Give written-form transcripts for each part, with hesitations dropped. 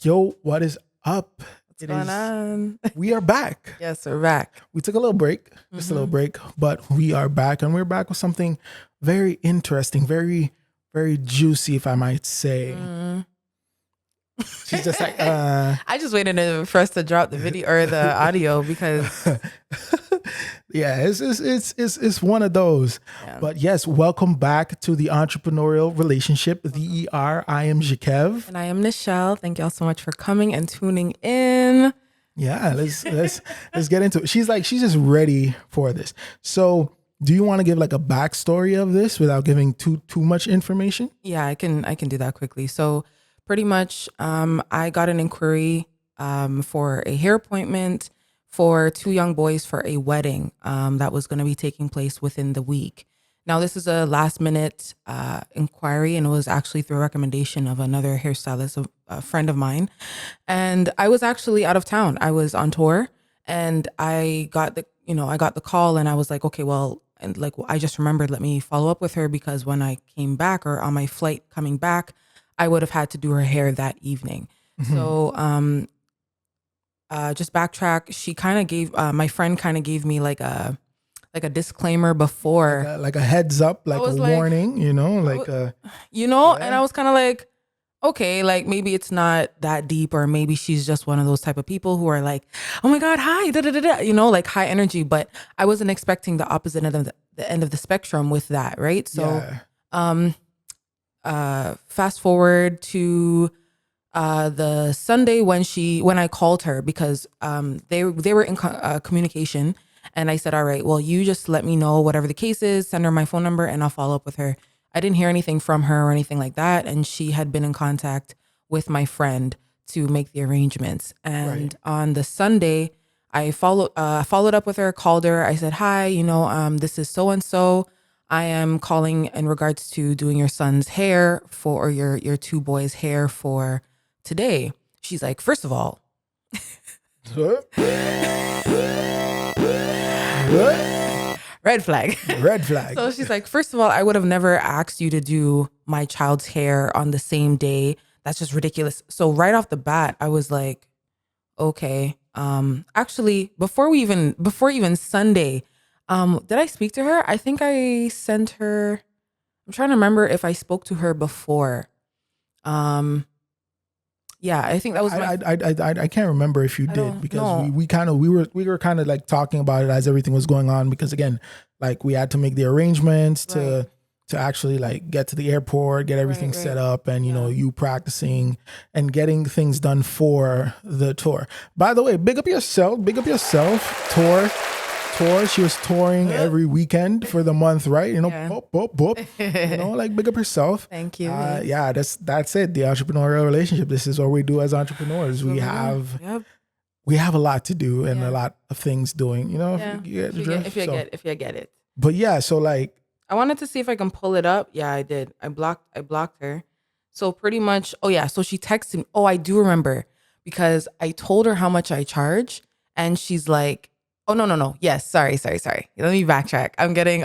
Yo, what is up? What's going on? We are back. Yes, we're back. We took a little break, just a little break, but we are back, and we're back with something very interesting, very, very juicy, if I might say. She's just like, I just waited for us to drop the video or the audio because yeah, it's one of those. Yeah. But yes, welcome back to the Entrepreneurial Relationship, the ER. I am Jakev. and I am Nichelle. Thank y'all so much for coming and tuning in. Yeah, let's get into it. She's just ready for this. So, do you want to give like a backstory of this without giving too much information? Yeah, I can do that quickly. So pretty much I got an inquiry for a hair appointment for two young boys for a wedding that was going to be taking place within the week. Now, this is a last minute inquiry, and it was actually through a recommendation of another hairstylist, a friend of mine. And I was actually out of town. I was on tour, and I got the call, and I was like, okay, well, and like I just remembered, let me follow up with her, because when I came back or on my flight coming back, I would have had to do her hair that evening. Mm-hmm. So just backtrack. She kind of gave my friend kind of gave me like a disclaimer before, like a heads up, like a warning, and I was kind of like, okay, like maybe it's not that deep, or maybe she's just one of those type of people who are like, oh my God, hi, da, da, da, da, like high energy. But I wasn't expecting the opposite of the end of the spectrum with that, right? So, fast forward to the Sunday when I called her, because they were in communication. And I said, all right, well, you just let me know whatever the case is, send her my phone number, and I'll follow up with her. I didn't hear anything from her or anything like that. And she had been in contact with my friend to make the arrangements. And on the Sunday, I followed up with her, called her. I said, hi, this is so-and-so. I am calling in regards to doing your son's hair or your two boys' hair for today. She's like, first of all, red flag. Red flag. So she's like, first of all, I would have never asked you to do my child's hair on the same day. That's just ridiculous. So right off the bat, I was like, okay. Actually, before even Sunday, did I speak to her? I think I sent her. I'm trying to remember if I spoke to her before. Yeah, I think that was. I can't remember if you did, because we were kind of like talking about it as everything was going on, because again, like we had to make the arrangements to actually like get to the airport, get everything set up, and you practicing and getting things done for the tour. By the way, big up yourself, tour. She was touring every weekend for the month, right? Boop. Like big up yourself. Thank you. Yeah, that's it. The entrepreneurial relationship. This is what we do as entrepreneurs. We have a lot to do and a lot of things doing. If you get it. But yeah, so like, I wanted to see if I can pull it up. Yeah, I did. I blocked her. So pretty much. Oh yeah. So she texted me. Oh, I do remember, because I told her how much I charge, and she's like, oh no. Yes, sorry. Let me backtrack. I'm getting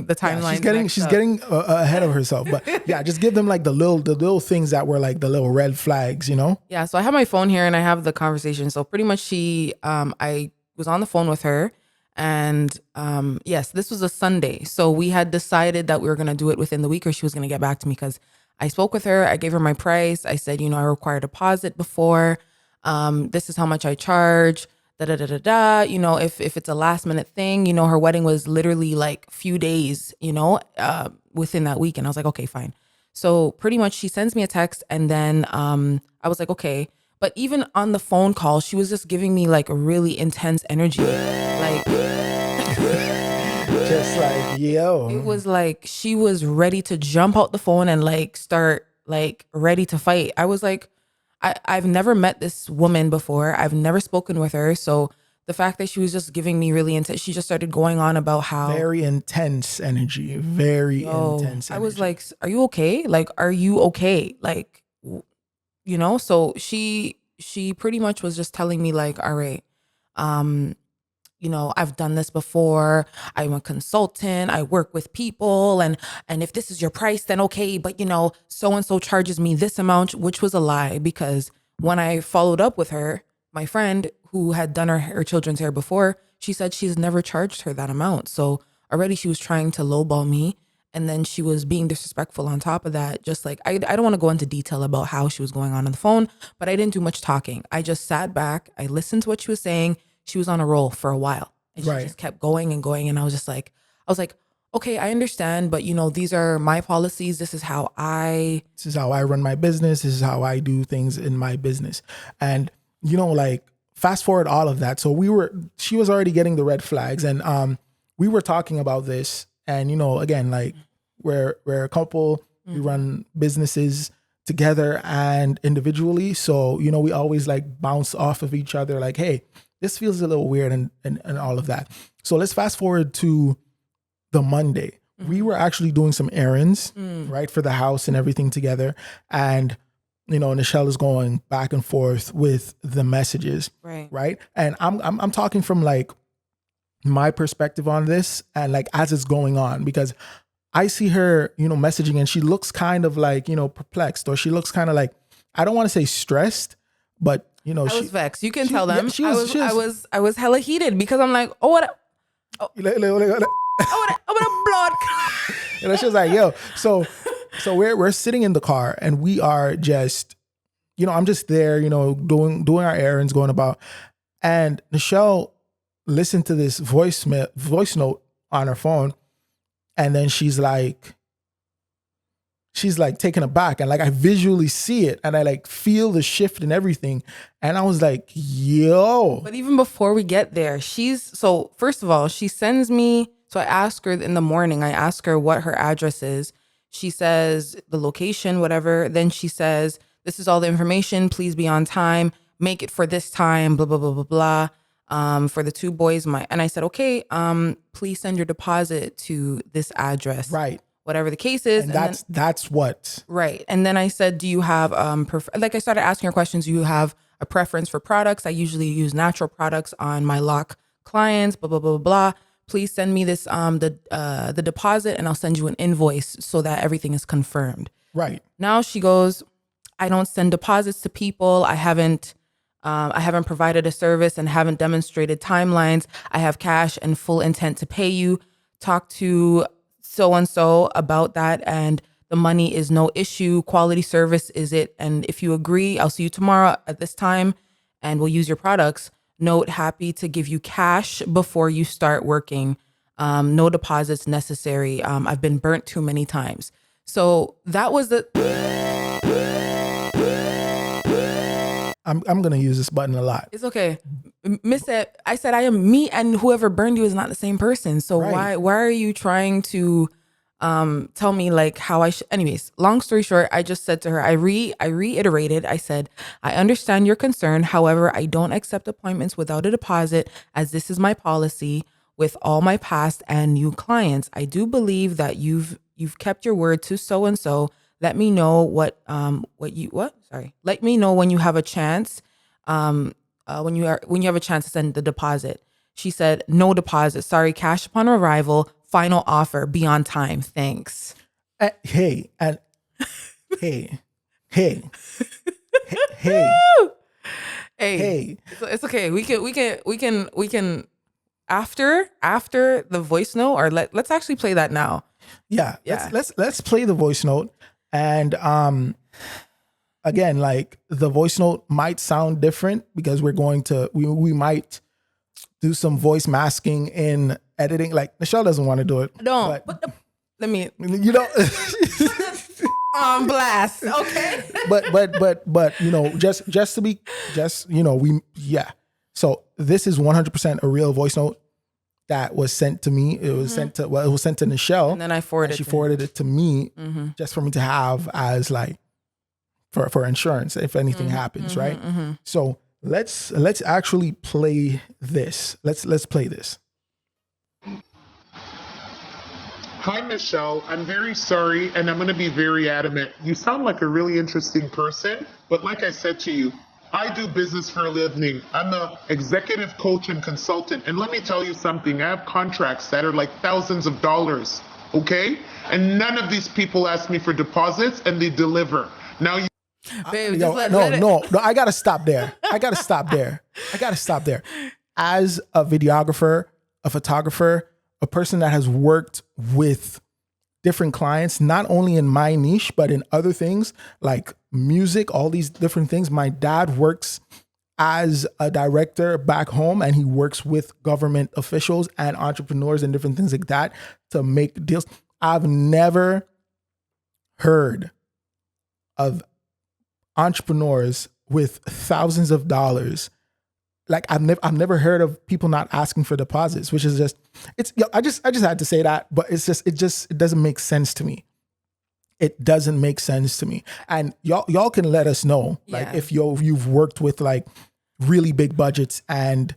the timeline. Yeah, she's getting ahead of herself. But yeah, just give them like the little things that were like the little red flags, Yeah. So I have my phone here and I have the conversation. So pretty much I was on the phone with her, and yes, this was a Sunday. So we had decided that we were gonna do it within the week, or she was gonna get back to me, because I spoke with her. I gave her my price. I said, I require a deposit before. This is how much I charge. If it's a last minute thing, her wedding was literally like a few days, within that week. And I was like, okay, fine. So pretty much she sends me a text, and then I was like, okay. But even on the phone call, she was just giving me like a really intense energy. Like just like, yo. It was like she was ready to jump out the phone and like start like ready to fight. I was like, I've never met this woman before. I've never spoken with her. So the fact that she was just giving me really intense, she just started going on about how very intense energy, intense energy. I was like, are you okay? Like, are you okay? Like, so she pretty much was just telling me like, all right, I've done this before. I'm a consultant. I work with people. And if this is your price, then okay. But, so-and-so charges me this amount, which was a lie, because when I followed up with her, my friend who had done her children's hair before, she said she's never charged her that amount. So already she was trying to lowball me. And then she was being disrespectful on top of that. Just like, I don't want to go into detail about how she was going on the phone, but I didn't do much talking. I just sat back. I listened to what she was saying. She was on a roll for a while. And she just kept going and going. And I was like, okay, I understand, but these are my policies. This is how I run my business. This is how I do things in my business. And, like fast forward all of that. So she was already getting the red flags, and we were talking about this, and, again, like we're a couple, we run businesses together and individually. So, we always like bounce off of each other like, hey, this feels a little weird and all of that. So let's fast forward to the Monday. We were actually doing some errands, right, for the house and everything together. And, Nichelle is going back and forth with the messages, right? And I'm talking from like my perspective on this and like as it's going on, because I see her, messaging, and she looks kind of like, perplexed, or she looks kind of like, I don't want to say stressed, but I was vexed. You can tell them. Yeah, I was hella heated because I'm like, oh, what? Oh, what a blood. She was like, yo, so we're sitting in the car, and we are just, I'm just there, doing our errands, going about, and Nichelle listened to this voice note on her phone, and then she's like taken aback, and like I visually see it, and I like feel the shift and everything, and I was like, yo. But even before we get there, so first of all, she sends me. So I ask her in the morning, I ask her what her address is. She says the location, whatever. Then she says, this is all the information. Please be on time. Make it for this time, blah, blah, blah, blah, blah. For the two boys, and I said, okay, please send your deposit to this address. Right. Whatever the case is. And that's what. Right. And then I said, do you have, like I started asking her questions. Do you have a preference for products? I usually use natural products on my lock clients, blah, blah, blah, blah. Please send me this, the deposit, and I'll send you an invoice so that everything is confirmed. Right. Now she goes, I don't send deposits to people. I haven't provided a service and haven't demonstrated timelines. I have cash and full intent to pay you. Talk to so-and-so about that, and the money is no issue. Quality service is it. And if you agree, I'll see you tomorrow at this time and we'll use your products. Note, happy to give you cash before you start working. No deposits necessary. I've been burnt too many times. So that was the... I'm going to use this button a lot. It's okay. I said, I am me, and whoever burned you is not the same person. So why are you trying to tell me like how I should? Anyways, long story short, I just said to her, I reiterated, I said, I understand your concern. However, I don't accept appointments without a deposit, as this is my policy with all my past and new clients. I do believe that you've kept your word to so-and-so. Let me know let me know when you have a chance. When you have a chance to send the deposit. She said, no deposit. Sorry, cash upon arrival. Final offer. Be on time. Thanks. Hey. It's okay. We can after the voice note, or let's actually play that now. Yeah. Let's play the voice note. And again, like the voice note might sound different because we might do some voice masking in editing. Like Nichelle doesn't want to do it. Let me on blast, okay? but So this is 100% a real voice note that was sent to me. It was sent to Nichelle, and then I forwarded. She forwarded it to me, just for me to have as like for insurance if anything happens, right? So let's actually play this. Let's play this. Hi, Michelle. I'm very sorry, and I'm going to be very adamant. You sound like a really interesting person, but like I said to you, I do business for a living. I'm an executive coach and consultant, and let me tell you something. I have contracts that are like thousands of dollars, okay? And none of these people ask me for deposits, and they deliver. Now, Babe, No, I gotta stop there. As a videographer, a photographer, a person that has worked with different clients, not only in my niche, but in other things like music, all these different things. My dad works as a director back home, and he works with government officials and entrepreneurs and different things like that to make deals. I've never heard of entrepreneurs with thousands of dollars. Like I've never heard of people not asking for deposits, which is just, I just had to say that, but it doesn't make sense to me. It doesn't make sense to me. And y'all can let us know, like if you've worked with like really big budgets and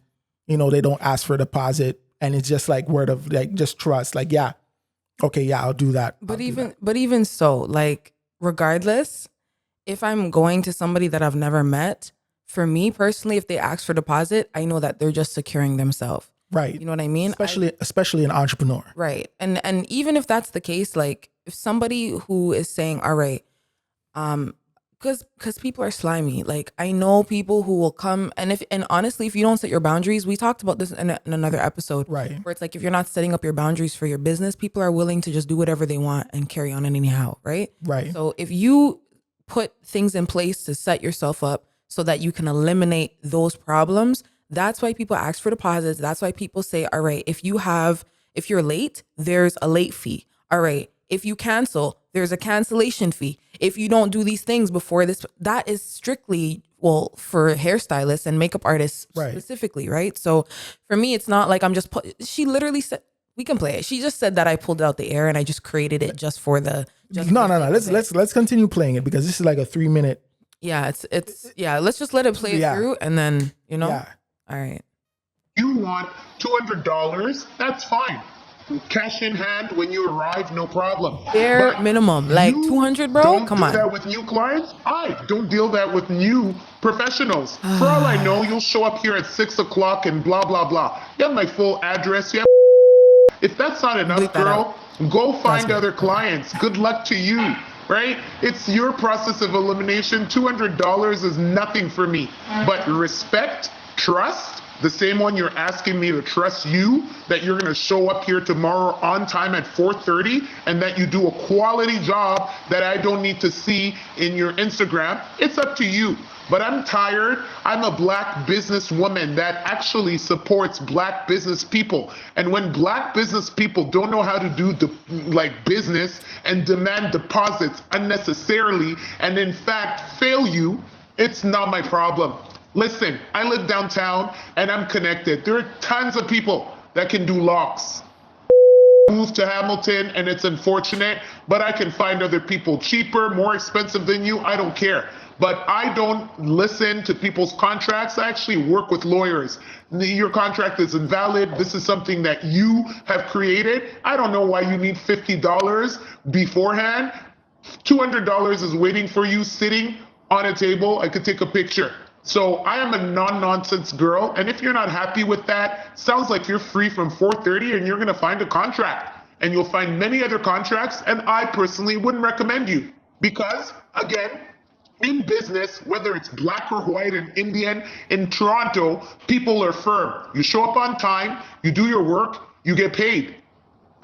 they don't ask for a deposit and it's just like word of like just trust, like I'll do that. But even so, like regardless, if I'm going to somebody that I've never met, for me personally, if they ask for deposit, I know that they're just securing themselves. Right. You know what I mean? Especially an entrepreneur. Right. And even if that's the case, like if somebody who is saying, all right, because people are slimy. Like I know people who will come and honestly, if you don't set your boundaries, we talked about this in another episode, right? Where it's like if you're not setting up your boundaries for your business, people are willing to just do whatever they want and carry on anyhow, right? Right. So if you put things in place to set yourself up so that you can eliminate those problems, that's why people ask for deposits. That's why people say, all right, if you're late, there's a late fee. All right. If you cancel, there's a cancellation fee. If you don't do these things before this, that is strictly, for hairstylists and makeup artists specifically, right? So for me, it's not like I'm just, she literally said, we can play it. She just said that I pulled it out the air and I just created it just for the. No. Let's continue playing it because this is like a 3-minute. Yeah, let's just let it play through and then, Yeah. All right. You want $200? That's fine. Cash in hand when you arrive, no problem. Bare minimum, like 200, bro. Come on. Don't do that with new clients. Don't deal that with new professionals. For all I know, you'll show up here at 6 o'clock and blah blah blah. You have my full address. If that's not enough, girl, go find other clients. Good luck to you. Right? It's your process of elimination. $200 is nothing for me. But respect, trust. The same one you're asking me to trust you, that you're going to show up here tomorrow on time at 4:30 and that you do a quality job that I don't need to see in your Instagram. It's up to you. But I'm tired. I'm a black businesswoman that actually supports black business people. And when black business people don't know how to do business and demand deposits unnecessarily and in fact fail you, it's not my problem. Listen, I live downtown and I'm connected. There are tons of people that can do locks. Moved to Hamilton and it's unfortunate, but I can find other people cheaper, more expensive than you. I don't care. But I don't listen to people's contracts. I actually work with lawyers. Your contract is invalid. This is something that you have created. I don't know why you need $50 beforehand. $200 is waiting for you sitting on a table. I could take a picture. So I am a non-nonsense girl. And if you're not happy with that, sounds like you're free from 4:30 and you're going to find a contract. And you'll find many other contracts. And I personally wouldn't recommend you. Because, again, in business, whether it's black or white and Indian, in Toronto, people are firm. You show up on time, you do your work, you get paid.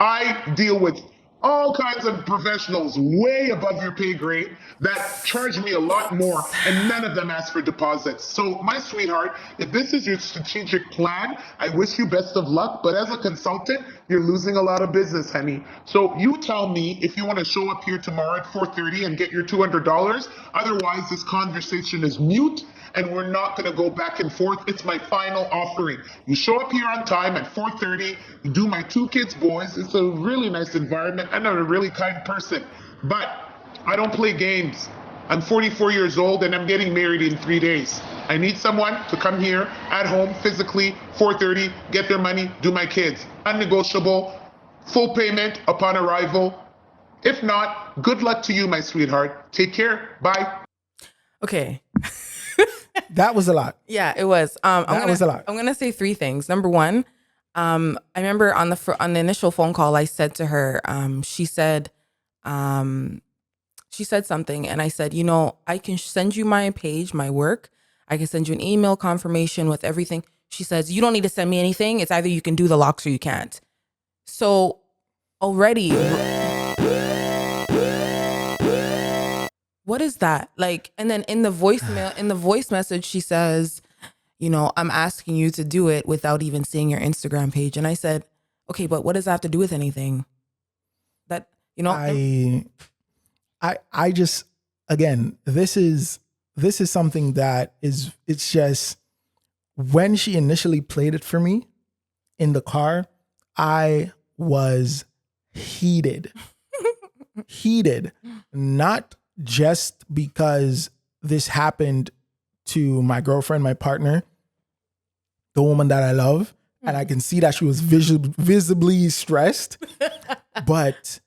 I deal with all kinds of professionals way above your pay grade that charge me a lot more, and none of them ask for deposits. So my sweetheart, if this is your strategic plan, I wish you best of luck, but as a consultant, you're losing a lot of business, honey. So you tell me if you want to show up here tomorrow at 4:30 and get your $200. Otherwise, this conversation is mute and we're not going to go back and forth. It's my final offering. You show up here on time at 4:30, you do my 2 kids' boys. It's a really nice environment. I'm a really kind person, but I don't play games. I'm 44 years old and I'm getting married in 3 days. I need someone to come here at home physically, 4:30, get their money, do my kids. Unnegotiable, full payment upon arrival. If not, good luck to you, my sweetheart. Take care. Bye. Okay. That was a lot. Yeah, it was. Was a lot. I'm gonna say 3 things. Number 1, I remember on the initial phone call, I said to her, she said, she said something, and I said, I can send you my page, my work. I can send you an email confirmation with everything. She says, you don't need to send me anything. It's either you can do the locks or you can't. So already, what is that? Like, and then in the voice message, she says, I'm asking you to do it without even seeing your Instagram page. And I said, okay, but what does that have to do with anything? That, I just, again, this is something that it's just, when she initially played it for me in the car, I was heated, not just because this happened to my girlfriend, my partner, the woman that I love, and I can see that she was visibly stressed, but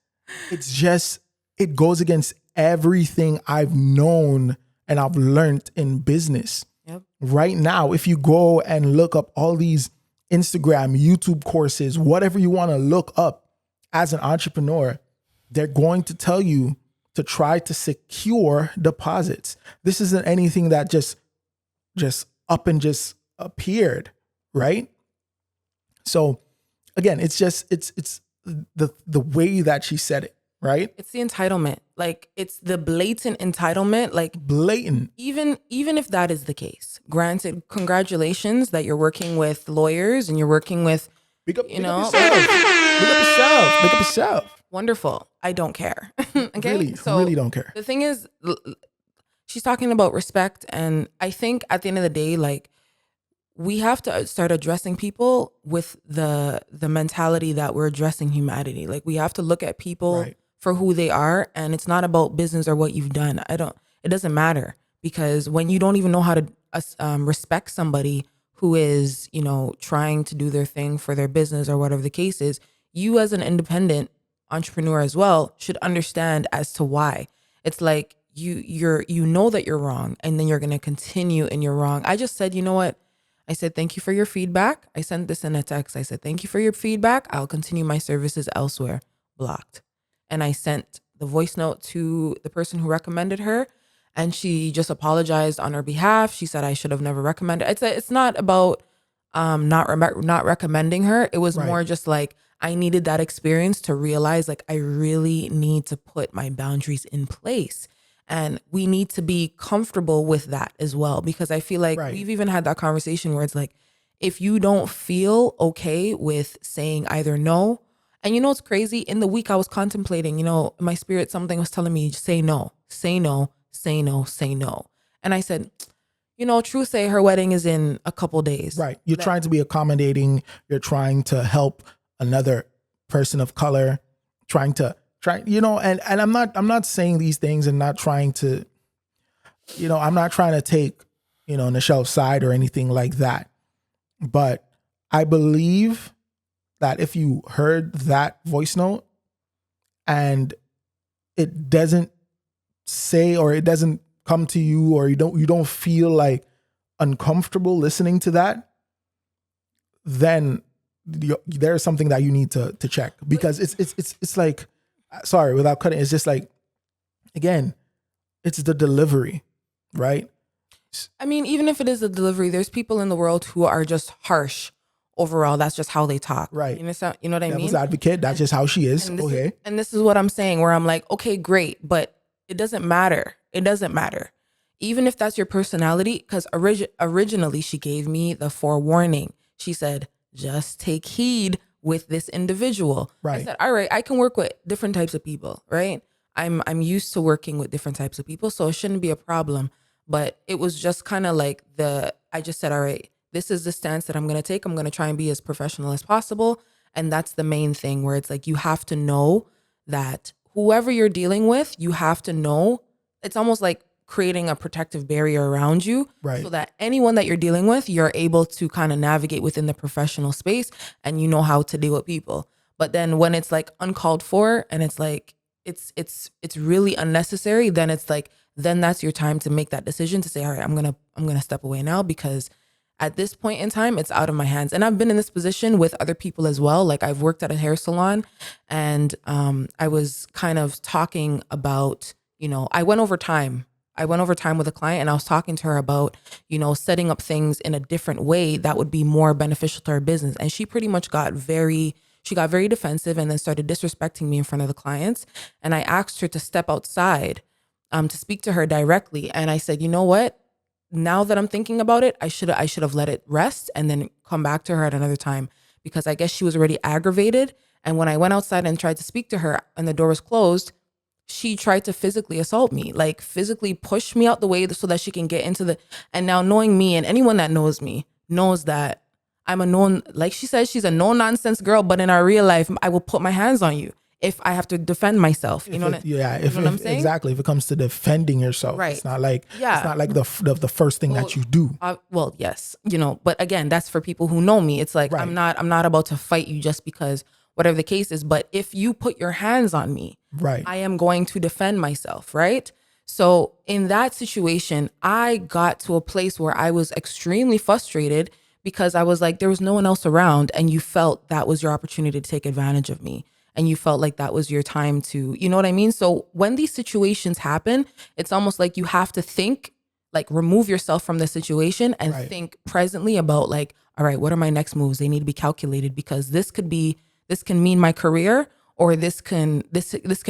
it goes against everything I've known and I've learned in business. Yep. Right now, if you go and look up all these Instagram, YouTube courses, whatever you want to look up as an entrepreneur, they're going to tell you to try to secure deposits. This isn't anything that just up and just appeared, right? So again, it's the way that she said it, right? It's the entitlement. Like, it's the blatant entitlement. Like, blatant. Even if that is the case, granted, congratulations that you're working with lawyers and you're working with, Big up yourself. Wonderful. I don't care. Okay. Really don't care. The thing is, she's talking about respect. And I think at the end of the day, like, we have to start addressing people with the mentality that we're addressing humanity. Like, we have to look at people for who they are. And it's not about business or what you've done. It doesn't matter, because when you don't even know how to respect somebody who is, trying to do their thing for their business or whatever the case is, you as an independent entrepreneur as well should understand as to why. It's like you know that you're wrong, and then you're going to continue in your wrong. I just said, you know what? I said, thank you for your feedback. I sent this in a text. I said, thank you for your feedback. I'll continue my services elsewhere. Blocked. And I sent the voice note to the person who recommended her, and she just apologized on her behalf. She said I should have never recommended. It's not about not recommending her. It was more just like, I needed that experience to realize, like, I really need to put my boundaries in place. And we need to be comfortable with that as well, because I feel like we've even had that conversation where it's like, if you don't feel okay with saying either no, and it's crazy, in the week I was contemplating, in my spirit, something was telling me, say no, say no, say no, say no. And I said, truth say, her wedding is in a couple days. Right. You're trying to be accommodating. You're trying to help another person of color, and I'm not saying these things and not trying to, I'm not trying to take, Nichelle's side or anything like that. But I believe that if you heard that voice note and it doesn't say, or it doesn't come to you, or you don't feel like uncomfortable listening to that, then there's something that you need to check, because it's like, sorry, without cutting, it's just like, again, it's the delivery, right? I mean, even if it is the delivery, there's people in the world who are just harsh overall. That's just how they talk. Right. You know what I mean? Devil's advocate, that's just how she is. And this is what I'm saying, where I'm like, okay, great, but it doesn't matter. It doesn't matter. Even if that's your personality, because originally she gave me the forewarning. She said, just take heed with this individual. Right. I said, all right, I can work with different types of people, right? I'm used to working with different types of people, so it shouldn't be a problem. But it was just kind of like I just said, all right, this is the stance that I'm going to take. I'm going to try and be as professional as possible. And that's the main thing, where it's like, you have to know that whoever you're dealing with, you have to know. It's almost like creating a protective barrier around you, right, so that anyone that you're dealing with, you're able to kind of navigate within the professional space, and you know how to deal with people. But then when it's like uncalled for, and it's like it's really unnecessary, then it's like, then that's your time to make that decision to say, all right, I'm gonna step away now, because at this point in time, it's out of my hands. And I've been in this position with other people as well. Like, I've worked at a hair salon, and I was kind of talking about, I went over time. With a client, and I was talking to her about, setting up things in a different way that would be more beneficial to her business. And she pretty much got very defensive and then started disrespecting me in front of the clients. And I asked her to step outside to speak to her directly. And I said, you know what? Now that I'm thinking about it, I should have let it rest and then come back to her at another time, because I guess she was already aggravated. And when I went outside and tried to speak to her and the door was closed, she tried to physically assault me, like physically push me out the way so that she can get into and now knowing me, and anyone that knows me knows that I'm a known, like she says, she's a no nonsense girl, but in our real life, I will put my hands on you if I have to defend myself. You know what I'm saying? Exactly. If it comes to defending yourself, right. It's not like the first thing that you do. Well, yes, but again, that's for people who know me. It's like, right. I'm not about to fight you just because whatever the case is, but if you put your hands on me, right, I am going to defend myself, right? So in that situation, I got to a place where I was extremely frustrated because I was like, there was no one else around, and you felt that was your opportunity to take advantage of me. And you felt like that was your time to, you know what I mean? So when these situations happen, it's almost like you have to think, like remove yourself from the situation and right. think presently about like, all right, what are my next moves? They need to be calculated, because this can mean my career, or this can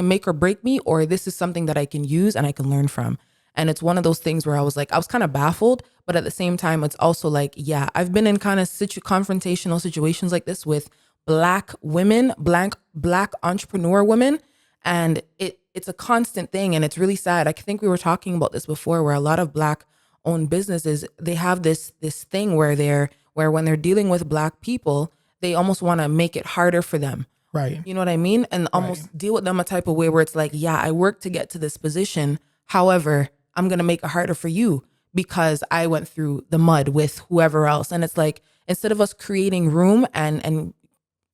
make or break me, or this is something that I can use and I can learn from. And it's one of those things where I was kind of baffled, but at the same time, it's also like, yeah, I've been in kind of confrontational situations like this with Black women, black entrepreneur women. And it's a constant thing. And it's really sad. I think we were talking about this before, where a lot of Black owned businesses, they have this thing where when they're dealing with Black people, they almost want to make it harder for them. Right. You know what I mean? And almost deal with them a type of way where it's like, yeah, I worked to get to this position. However, I'm going to make it harder for you because I went through the mud with whoever else. And it's like, instead of us creating room and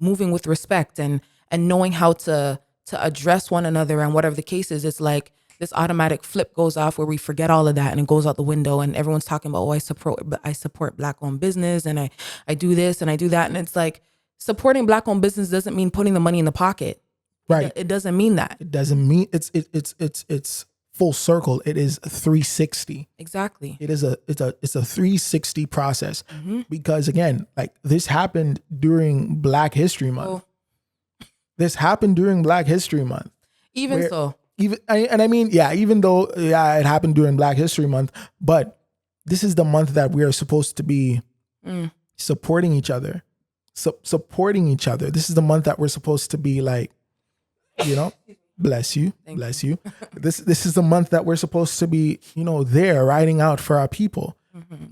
moving with respect and knowing how to address one another and whatever the case is, it's like this automatic flip goes off where we forget all of that and it goes out the window, and everyone's talking about, I support Black owned business, and I do this and I do that. And it's like, supporting Black owned business doesn't mean putting the money in the pocket. Right. It doesn't mean that. It doesn't mean it's full circle. It is 360. Exactly. It's a 360 process, because again, like this happened during Black History Month. This happened during Black History Month. Even though it happened during Black History Month, but this is the month that we are supposed to be supporting each other. Supporting each other. This is the month that we're supposed to be like, bless you. This is the month that we're supposed to be, there riding out for our people,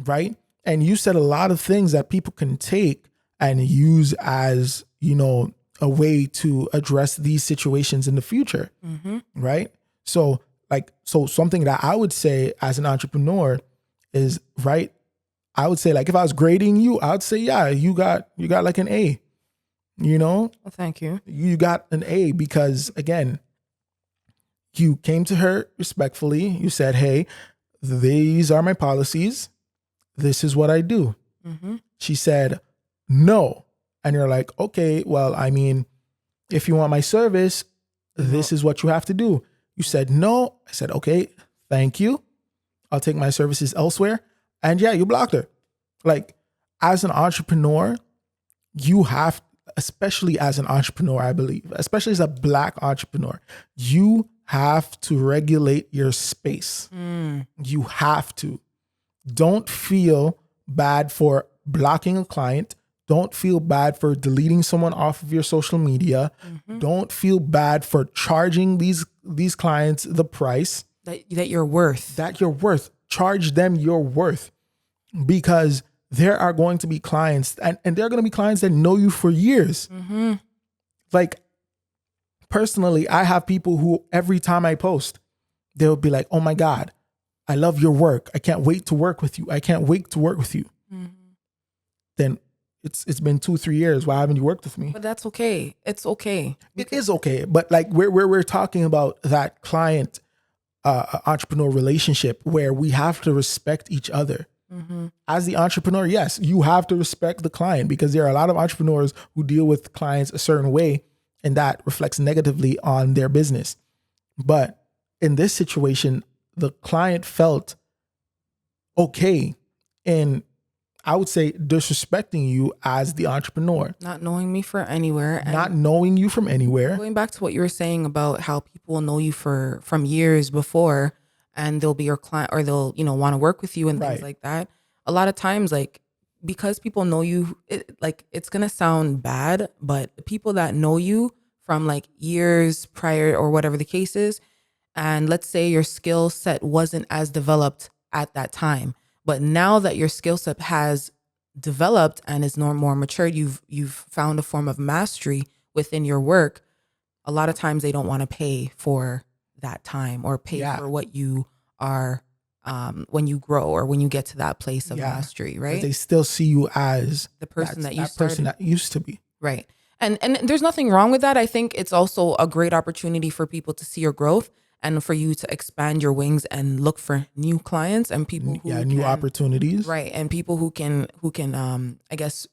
right? And you said a lot of things that people can take and use as, a way to address these situations in the future, right? So something that I would say as an entrepreneur is, right, I would say, like, if I was grading you, I would say, yeah, you got like an A, Well, thank you. You got an A because, again, you came to her respectfully. You said, hey, these are my policies. This is what I do. She said, no. And you're like, okay, well, I mean, if you want my service, this is what you have to do. You said, no. I said, okay, thank you. I'll take my services elsewhere. And yeah, you blocked her. Like, as an entrepreneur, you have, especially as an entrepreneur, I believe, especially as a Black entrepreneur, you have to regulate your space. You have to. Don't feel bad for blocking a client. Don't feel bad for deleting someone off of your social media. Don't feel bad for charging these clients the price that you're worth. Charge them your worth, because there are going to be clients and there are going to be clients that know you for years. Like, personally, I have people who every time I post, they'll be like, oh my God, I love your work. I can't wait to work with you. I can't wait to work with you. Then it's been 2-3 years. Why haven't you worked with me? But that's okay. It's okay. It is okay. But like we're talking about that client entrepreneur relationship where we have to respect each other. As the entrepreneur, yes, you have to respect the client, because there are a lot of entrepreneurs who deal with clients a certain way, and that reflects negatively on their business. But in this situation, the client felt okay in, I would say, disrespecting you as the entrepreneur. Not knowing me from anywhere. Not knowing you from anywhere. Going back to what you were saying about how people will know you from years before, and they'll be your client, or they'll, want to work with you and things like that. A lot of times, like, because people know you, it's going to sound bad, but the people that know you from like years prior or whatever the case is, and let's say your skill set wasn't as developed at that time, but now that your skill set has developed and is more matured, you've found a form of mastery within your work. A lot of times they don't want to pay for that time or pay for what you are when you grow or when you get to that place of mastery, right? They still see you as the person that person that used to be. Right. And there's nothing wrong with that. I think it's also a great opportunity for people to see your growth and for you to expand your wings and look for new clients and people who new opportunities. Right. And people who can I guess,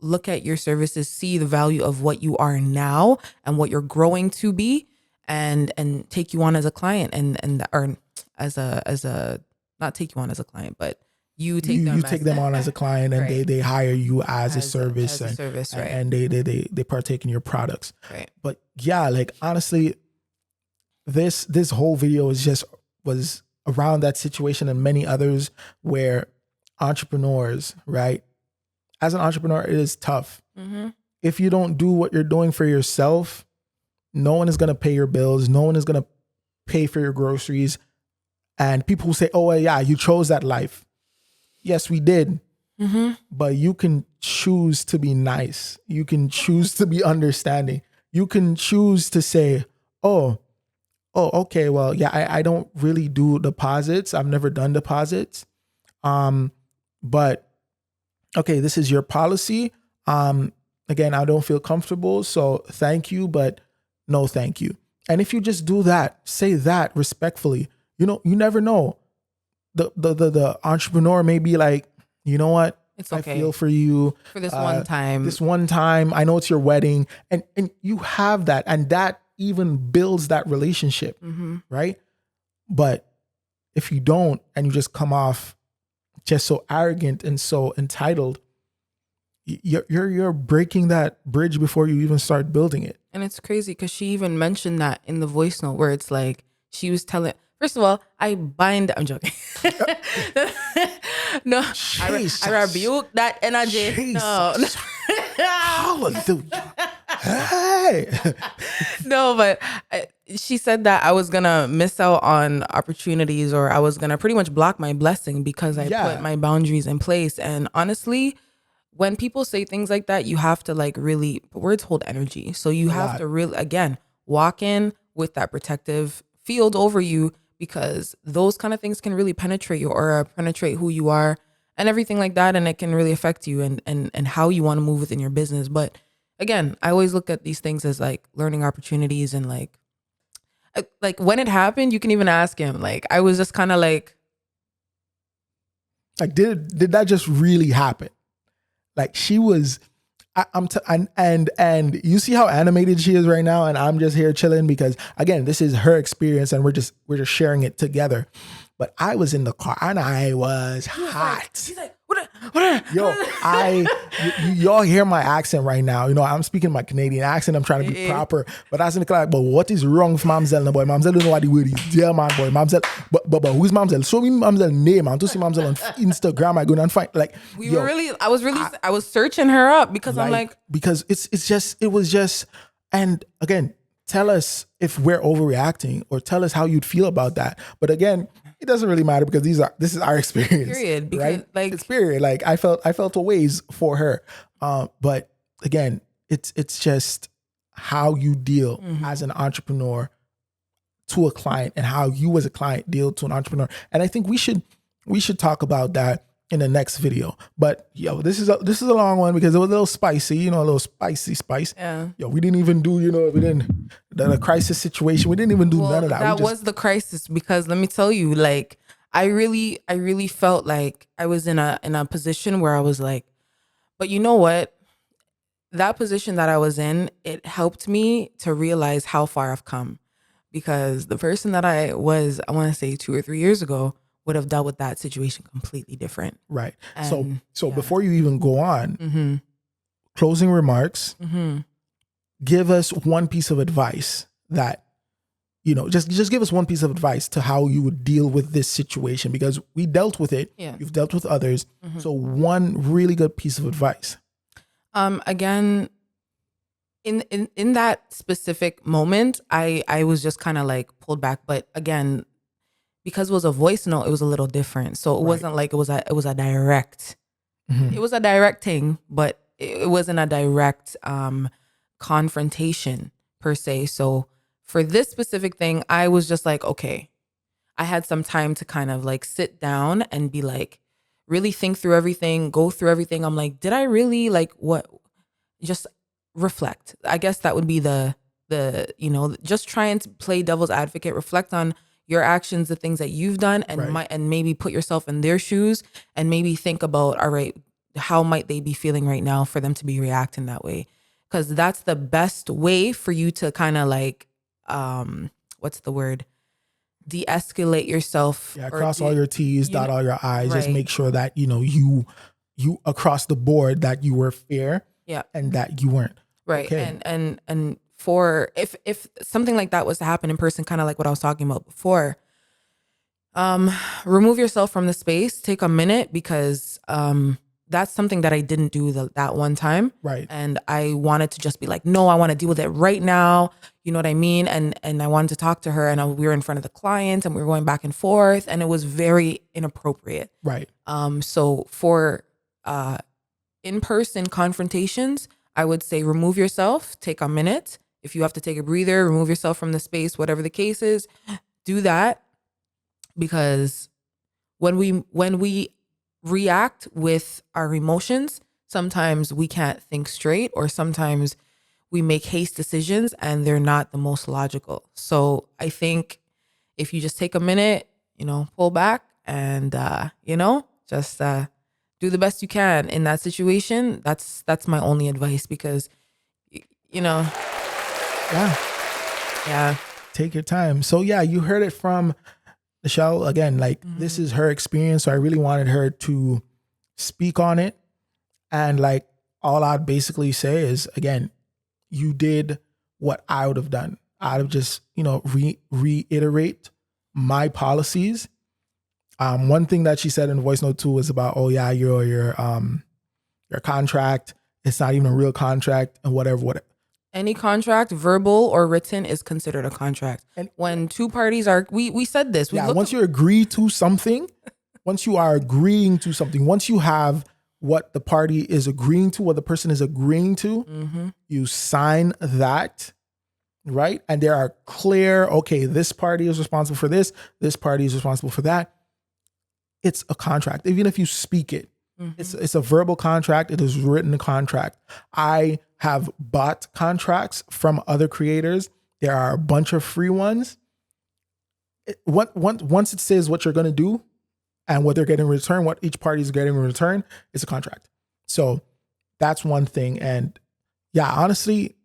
look at your services, see the value of what you are now and what you're growing to be, and take you on as a client and or as a not take you on as a client, but you take them on as a client, and right. they hire you as a service, right. and they partake in your products. Right. But yeah, like honestly, this whole video was around that situation and many others where entrepreneurs, right? As an entrepreneur, it is tough. Mm-hmm. If you don't do what you're doing for yourself, no one is going to pay your bills. No one is going to pay for your groceries. And people who say, oh, well, yeah, you chose that life. Yes, we did. Mm-hmm. But you can choose to be nice. You can choose to be understanding. You can choose to say, oh, okay, well, yeah, I don't really do deposits. I've never done deposits. But okay, this is your policy. Again, I don't feel comfortable, so thank you, but no thank you. And if you just do that, say that respectfully, you never know. The entrepreneur may be like, you know what? It's okay. I feel for you. For this one time. This one time. I know it's your wedding. And you have that. And that even builds that relationship, mm-hmm. right? But if you don't, and you just come off just so arrogant and so entitled, you're breaking that bridge before you even start building it. And it's crazy because she even mentioned that in the voice note where it's like she was telling. First of all, I'm joking. No, I rebuke that energy. Jesus. No. Hallelujah. Hey. No, but she said that I was going to miss out on opportunities, or I was going to pretty much block my blessing because I put my boundaries in place. And honestly, when people say things like that, you have to like really, words hold energy. So you have to really, again, walk in with that protective field over you, because those kind of things can really penetrate you or penetrate who you are and everything like that. And it can really affect you and how you want to move within your business. But again, I always look at these things as like learning opportunities, and like when it happened, you can even ask him. Like, I was just kind of like did that just really happen? Like she was, and you see how animated she is right now, and I'm just here chilling because again, this is her experience, and we're just sharing it together. But I was in the car and I was hot. He's like, Yo, y'all hear my accent right now. I'm speaking my Canadian accent. I'm trying to be proper. But I was in the car like, but what is wrong with Mamzelle, boy? Mamzelle don't know what the word is. Dear man, boy. Mamzelle, but who's Mamzelle? Show me Mamzelle name. I'm to see Mamzelle on Instagram. I go and find like I was searching her up because I'm like, because it was just, and again, tell us if we're overreacting, or tell us how you'd feel about that. But again, it doesn't really matter because this is our experience. Period. Because, right? like, it's period. Like I felt a ways for her. But again, it's just how you deal mm-hmm. as an entrepreneur to a client, and how you as a client deal to an entrepreneur. And I think we should talk about that in the next video. But yo, this is a long one because it was a little spicy, a little spicy spice. Yeah. Yo, we didn't even do, the crisis situation. We didn't even do none of that. That was the crisis, because let me tell you, like, I really felt like I was in a position where I was like, but you know what? That position that I was in, it helped me to realize how far I've come. because the person that I want to say 2 or 3 years ago would have dealt with that situation completely different. Right. And, So before you even go on, mm-hmm. closing remarks, Mm-hmm. give us one piece of advice that, just give us one piece of advice to how you would deal with this situation, because we dealt with it. Yeah. You've dealt with others. Mm-hmm. So one really good piece of advice. Again, in that specific moment, I was just kind of like pulled back. But again, because it was a voice note, it was a little different. So it wasn't like it was a direct. Mm-hmm. It was a direct thing, but it wasn't a direct confrontation per se. So for this specific thing, I was just like, okay, I had some time to kind of like sit down and be like, really think through everything, go through everything. I'm like, did I really like what? Just reflect. I guess that would be the just trying to play devil's advocate, reflect on your actions, the things that you've done, and and maybe put yourself in their shoes and maybe think about, all right, how might they be feeling right now for them to be reacting that way? Because that's the best way for you to kind of like, what's the word? De-escalate yourself. Yeah, cross all your T's, dot all your I's. Right. Just make sure that, you across the board, that you were fair. Yeah. And that you weren't. Right. Okay. And for if something like that was to happen in person, kind of like what I was talking about before, remove yourself from the space, take a minute, because that's something that I didn't do that one time. Right. And I wanted to just be like, no, I want to deal with it right now. You know what I mean? And I wanted to talk to her, and we were in front of the client and we were going back and forth, and it was very inappropriate. Right. So for in-person confrontations, I would say remove yourself, take a minute. If you have to take a breather, remove yourself from the space, whatever the case is, do that. Because when we react with our emotions, sometimes we can't think straight, or sometimes we make haste decisions and they're not the most logical. So I think if you just take a minute, pull back and, just do the best you can in that situation. That's my only advice, because, Yeah. Take your time. So yeah, you heard it from Michelle. Again, like this is her experience. So I really wanted her to speak on it. And like, all I'd basically say is, again, you did what I would have done. I'd have just, reiterate my policies. One thing that she said in the voice note too was about, oh yeah, your contract, it's not even a real contract, and whatever. Any contract, verbal or written, is considered a contract. And when two parties are, we said this. Once you agree to something, once you are agreeing to something, once you have what the party is agreeing to, what the person is agreeing to, you sign that, right? And there are clear, okay, this party is responsible for this party is responsible for that. It's a contract. Even if you speak it, it's a verbal contract. It is written contract. I have bought contracts from other creators. There are a bunch of free ones. Once it says what you're going to do and what they're getting in return, what each party is getting in return, it's a contract. So that's one thing. And yeah, honestly,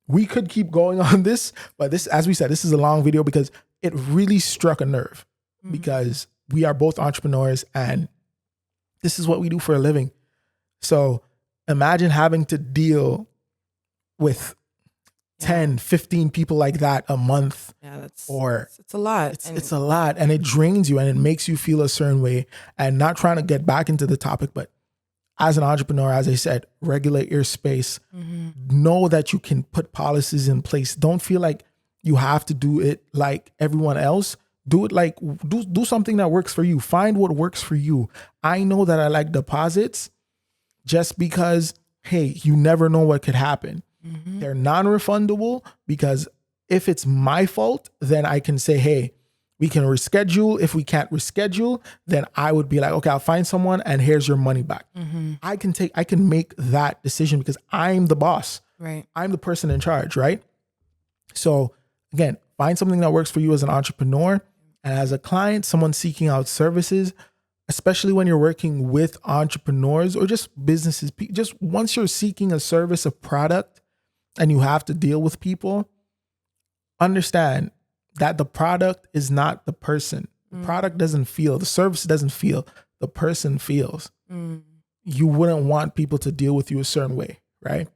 we could keep going on this, but this, as we said, this is a long video because it really struck a nerve, because we are both entrepreneurs and this is what we do for a living. So imagine having to deal with 10, 15 people like that a month. Yeah, it's a lot. It's a lot, and it drains you and it makes you feel a certain way. And not trying to get back into the topic, but as an entrepreneur, as I said, regulate your space. Know that you can put policies in place. Don't feel like you have to do it like everyone else. Do it like, do something that works for you. Find what works for you. I know that I like deposits just because, hey, you never know what could happen. They're non-refundable, because if it's my fault, then I can say, hey, we can reschedule. If we can't reschedule, then I would be like, okay, I'll find someone and here's your money back. I can make that decision because I'm the boss. Right. I'm the person in charge, right? So again, find something that works for you as an entrepreneur. And as a client, someone seeking out services, especially when you're working with entrepreneurs or just businesses, just once you're seeking a service, a product, and you have to deal with people, understand that the product is not the person. The product doesn't feel, the service doesn't feel, the person feels. You wouldn't want people to deal with you a certain way, right?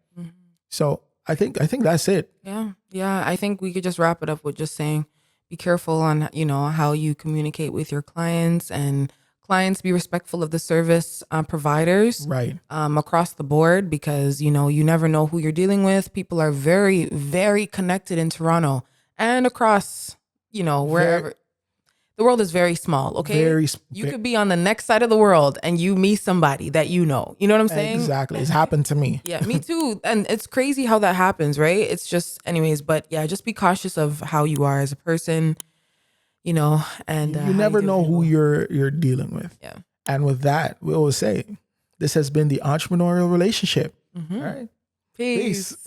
So I think that's it. Yeah. I think we could just wrap it up with just saying, be careful on, how you communicate with your clients, and clients be respectful of the service providers, right? Across the board, because, you never know who you're dealing with. People are very, very connected in Toronto and across, wherever. The world is very small, okay? You could be on the next side of the world and you meet somebody that you know. You know what I'm saying? Exactly. It's happened to me. Yeah, me too. And it's crazy how that happens, right? It's just, anyways, but yeah, just be cautious of how you are as a person, and you never know who you're dealing with. Yeah. And with that, we always say, this has been the Entrepreneurial Relationship. All right. Peace.